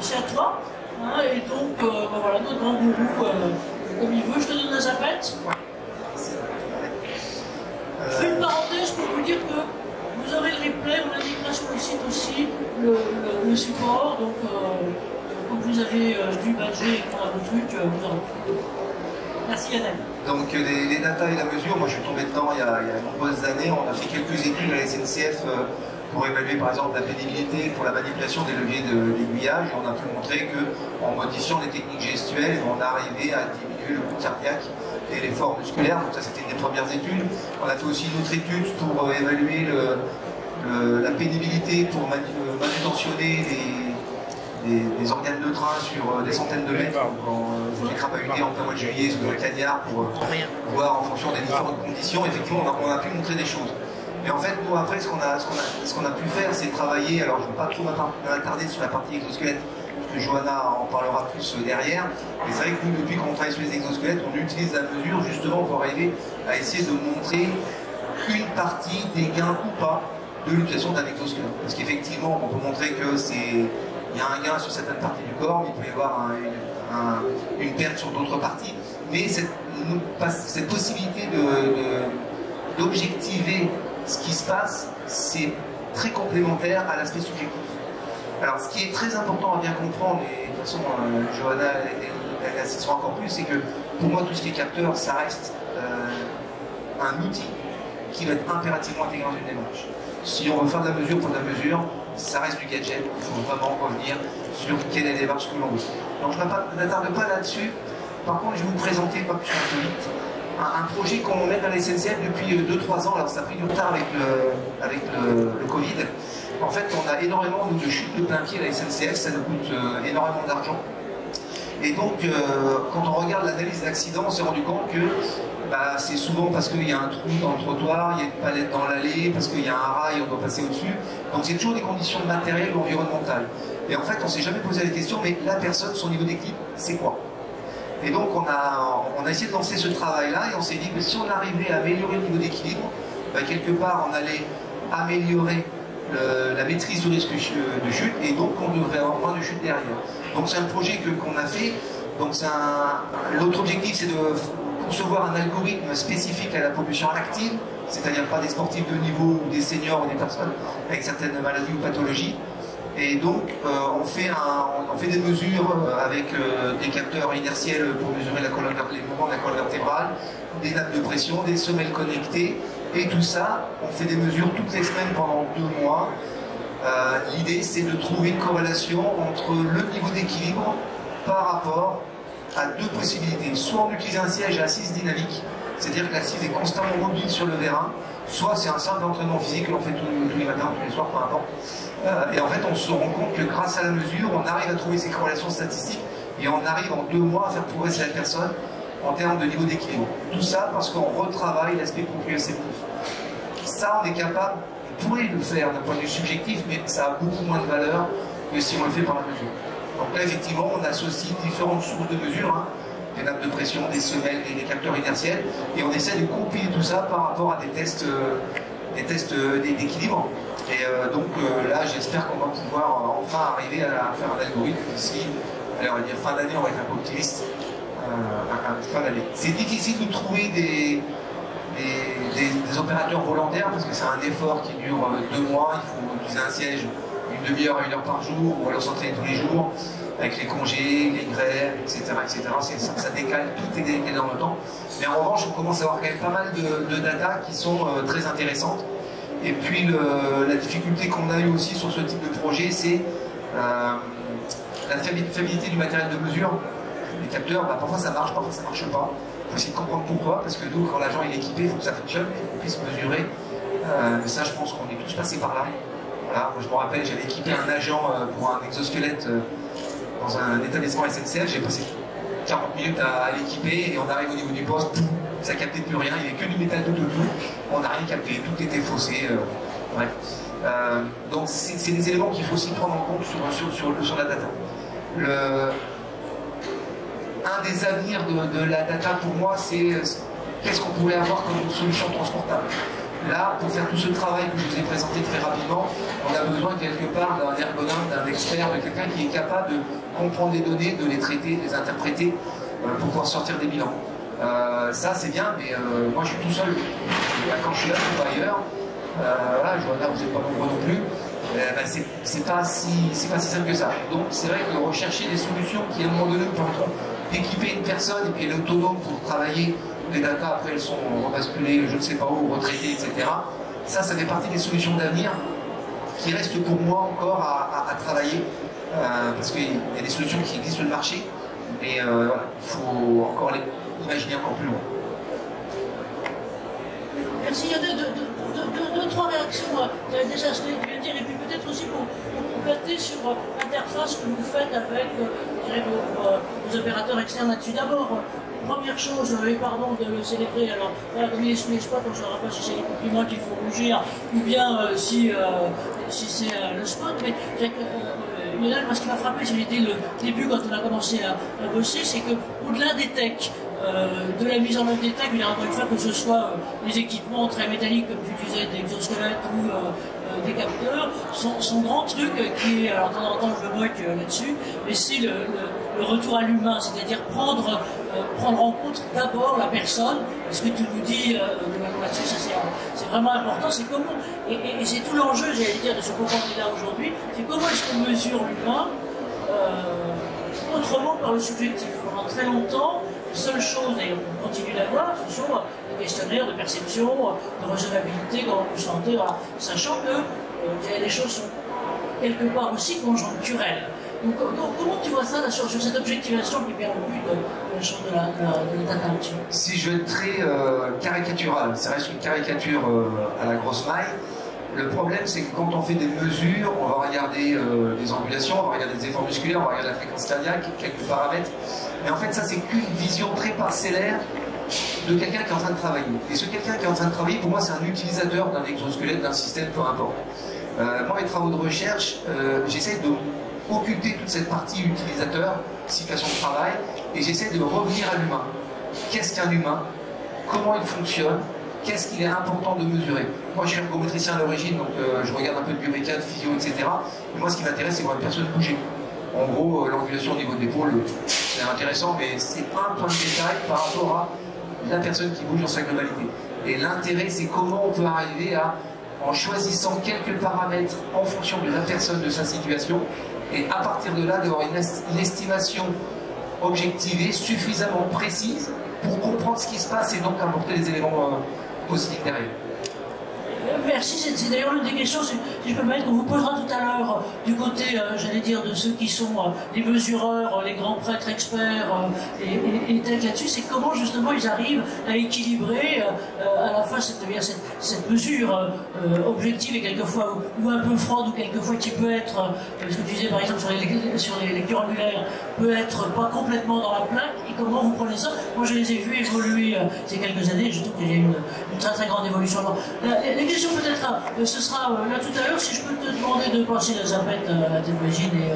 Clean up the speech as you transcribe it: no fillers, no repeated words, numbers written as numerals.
c'est à toi. Hein, et donc, voilà, notre grand gourou, comme il veut, je te donne la zapette. Je fais une parenthèse pour vous dire que vous aurez le replay, on indiquera sur le site aussi le support. Donc, comme vous avez dû badger et prendre vos trucs, vous aurez. Merci Yann. Donc les data et la mesure, moi je suis tombé dedans il y a de nombreuses années. On a fait quelques études à la SNCF pour évaluer par exemple la pénibilité pour la manipulation des leviers d'aiguillage. Et on a pu montrer qu'en modifiant les techniques gestuelles, on arrivait à diminuer le coup cardiaque et l'effort musculaire. Donc ça c'était une des premières études. On a fait aussi une autre étude pour évaluer la pénibilité pour manutentionner des organes de train sur des centaines de mètres quand vous êtes crapahuté en plein mois de juillet sous un cagnard pour voir en fonction des différentes conditions. Effectivement, on a pu montrer des choses. Mais en fait, nous, après, ce qu'on a pu faire, c'est travailler. Alors, je ne vais pas trop m'attarder sur la partie exosquelette, parce que Johanna en parlera plus derrière. Mais c'est vrai que nous, depuis qu'on travaille sur les exosquelettes, on utilise la mesure justement pour arriver à essayer de montrer une partie des gains ou pas de l'utilisation d'un exosquelette. Parce qu'effectivement, on peut montrer que il y a un gain sur certaines parties du corps, mais il peut y avoir une perte sur d'autres parties. Mais cette possibilité d'objectiver ce qui se passe, c'est très complémentaire à l'aspect subjectif. Alors, ce qui est très important à bien comprendre, et de toute façon, Johanna, elle insistera encore plus, c'est que pour moi, tout ce qui est capteur, ça reste un outil qui va être impérativement intégré dans une démarche. Si on veut faire de la mesure pour de la mesure, ça reste du gadget, il faut vraiment revenir sur quelle est la démarche que l'on veut. Donc je ne m'attarde pas là-dessus. Par contre, je vais vous présenter, pas plus vite, un projet qu'on mène à la SNCF depuis 2-3 ans. Alors ça a pris du retard avec le Covid. En fait, on a énormément de chutes de plein pied à la SNCF, ça nous coûte énormément d'argent. Et donc, quand on regarde l'analyse d'accident, on s'est rendu compte que c'est souvent parce qu'il y a un trou dans le trottoir, il y a une palette dans l'allée, parce qu'il y a un rail, on doit passer au-dessus. Donc c'est toujours des conditions matérielles ou environnementales. Et en fait, on ne s'est jamais posé la question, mais la personne, son niveau d'équilibre, c'est quoi? Et donc on a essayé de lancer ce travail-là, et on s'est dit que si on arrivait à améliorer le niveau d'équilibre, quelque part on allait améliorer la maîtrise du risque de chute, et donc on devrait avoir moins de chute derrière. Donc c'est un projet qu'on a fait. Donc l'autre objectif, c'est de concevoir un algorithme spécifique à la population active, c'est-à-dire pas des sportifs de niveau ou des seniors ou des personnes avec certaines maladies ou pathologies. Et donc on fait des mesures avec des capteurs inertiels pour mesurer les mouvements de la colonne vertébrale, des nappes de pression, des semelles connectées, et tout ça, on fait des mesures toutes les semaines pendant 2 mois. L'idée, c'est de trouver une corrélation entre le niveau d'équilibre par rapport à 2 possibilités. Soit on utilise un siège à assise dynamique, c'est-à-dire que l'assise est constamment mobile sur le vérin, soit c'est un simple entraînement physique que l'on fait tous les matins, tous les soirs, peu importe. Et en fait, on se rend compte que grâce à la mesure, on arrive à trouver ces corrélations statistiques et on arrive en 2 mois à faire progresser la personne en termes de niveau d'équilibre. Tout ça parce qu'on retravaille l'aspect proprioceptif. Ça, on est capable, on pourrait le faire d'un point de vue subjectif, mais ça a beaucoup moins de valeur que si on le fait par la mesure. Donc là, effectivement, on associe différentes sources de mesure, des nappes de pression, des semelles, des capteurs inertiels, et on essaie de compiler tout ça par rapport à des tests d'équilibre. Et donc là, j'espère qu'on va pouvoir enfin arriver à faire un algorithme d'ici, on va dire fin d'année, on va être un peu optimiste, fin d'année. C'est difficile de trouver des opérateurs volontaires parce que c'est un effort qui dure 2 mois, il faut utiliser un siège une demi-heure à 1 heure par jour, ou alors s'entraîner tous les jours, avec les congés, les grèves, etc. Ça décale, tout est décalé dans le temps. Mais en revanche, on commence à avoir quand même pas mal de data qui sont très intéressantes. Et puis la difficulté qu'on a eu aussi sur ce type de projet, c'est la fiabilité du matériel de mesure. Les capteurs, parfois ça marche, parfois ça marche pas. Il faut essayer de comprendre pourquoi, parce que nous, quand l'agent est équipé, il faut que ça fonctionne, il faut qu'on puisse mesurer. Mais ça, je pense qu'on est tous passés par là. Voilà, moi, je me rappelle, j'avais équipé un agent pour un exosquelette dans un établissement SNCF. J'ai passé 40 minutes à l'équiper et on arrive au niveau du poste, ça captait plus rien, il n'y avait que du métal tout autour, on n'a rien capté, tout était faussé. Bref. Donc c'est des éléments qu'il faut aussi prendre en compte sur la data. Un des avenirs de la data pour moi, c'est qu'est-ce qu'on pourrait avoir comme solution transportable. Là, pour faire tout ce travail que je vous ai présenté très rapidement, on a besoin quelque part d'un ergonome, d'un expert, de quelqu'un qui est capable de comprendre les données, de les traiter, de les interpréter pour pouvoir sortir des bilans. Ça c'est bien, mais moi je suis tout seul. Quand je suis là, je ne suis pas ailleurs. Voilà, Johanna, vous n'êtes pas nombreux non plus. C'est pas si simple que ça. Donc c'est vrai que rechercher des solutions qui à un moment donné nous permettront d'équiper une personne et puis elle est autonome pour travailler, les datas après elles sont rebasculées, je ne sais pas où, retraitées, etc. Ça fait partie des solutions d'avenir qui restent pour moi encore à travailler parce qu'il y a des solutions qui existent sur le marché, mais voilà, il faut encore les imaginer encore plus loin. Merci. Il y a deux, trois réactions. Vous avez déjà ce que je veux dire, et puis peut-être aussi pour compléter sur l'interface que vous faites avec vos opérateurs externes là-dessus. D'abord, première chose, et pardon de le célébrer, alors voilà, comme il n'explique pas, comme je ne saurais pas si c'est les compliments qu'il faut rougir, ou bien si c'est le spot, mais Lionel, moi ce qui m'a frappé, c'était le début quand on a commencé à bosser, c'est qu'au-delà des techs, de la mise en œuvre des tags, encore une fois, que ce soit des équipements très métalliques, comme tu disais, des exosquelettes ou des capteurs, son grand truc qui est, alors de temps en temps je le moque là-dessus, mais c'est le retour à l'humain, c'est-à-dire prendre en compte d'abord la personne. Ce que tu nous dis là-dessus, c'est vraiment important, c'est comment, et c'est tout l'enjeu, j'allais dire, de ce qu'on est là aujourd'hui, c'est comment est-ce qu'on mesure l'humain autrement par le subjectif. Pendant très longtemps, les seules choses, et on continue d'avoir, ce sont des questionnaires de perception, de recevabilité, comment vous sentez, voilà, sachant que les choses sont quelque part aussi conjoncturelles. Donc comment tu vois ça là, sur cette objectivation qui perd le but de la chose de la data là-dessus? Si je veux être très caricatural, ça reste une caricature à la grosse maille. Le problème, c'est que quand on fait des mesures, on va regarder des angulations, on va regarder des efforts musculaires, on va regarder la fréquence cardiaque, quelques paramètres. Mais en fait, ça, c'est qu'une vision très parcellaire de quelqu'un qui est en train de travailler. Et ce quelqu'un qui est en train de travailler, pour moi, c'est un utilisateur d'un exosquelette, d'un système, peu importe. Moi, mes travaux de recherche, j'essaie de occulter toute cette partie utilisateur, situation de travail, et j'essaie de revenir à l'humain. Qu'est-ce qu'un humain? Comment il fonctionne? Qu'est-ce qu'il est important de mesurer? Moi, je suis ergométricien à l'origine, donc je regarde un peu de bioméca, de physio, etc. Mais moi, ce qui m'intéresse, c'est voir une personne bouger. En gros, l'angulation au niveau de l'épaule, c'est intéressant, mais c'est un point de détail par rapport à la personne qui bouge dans sa globalité. Et l'intérêt, c'est comment on peut arriver à, en choisissant quelques paramètres en fonction de la personne, de sa situation, et à partir de là, d'avoir une estimation objectivée, suffisamment précise, pour comprendre ce qui se passe et donc apporter les éléments positifs derrière. Merci, c'est d'ailleurs l'une des questions, si je peux me mettre, qu'on vous posera tout à l'heure du côté, j'allais dire, de ceux qui sont les mesureurs, les grands prêtres experts et tels là-dessus, c'est comment justement ils arrivent à équilibrer à la fois cette mesure objective et quelquefois ou un peu froide ou quelquefois qui peut être, ce que tu disais par exemple sur les lectures angulaires, peut être pas complètement dans la plaque, et comment vous prenez ça? Moi je les ai vus évoluer ces quelques années, je trouve qu'il y a une très très grande évolution. Les questions peut-être, ce sera là tout à l'heure, si je peux te demander de passer la zapette à tes voisines et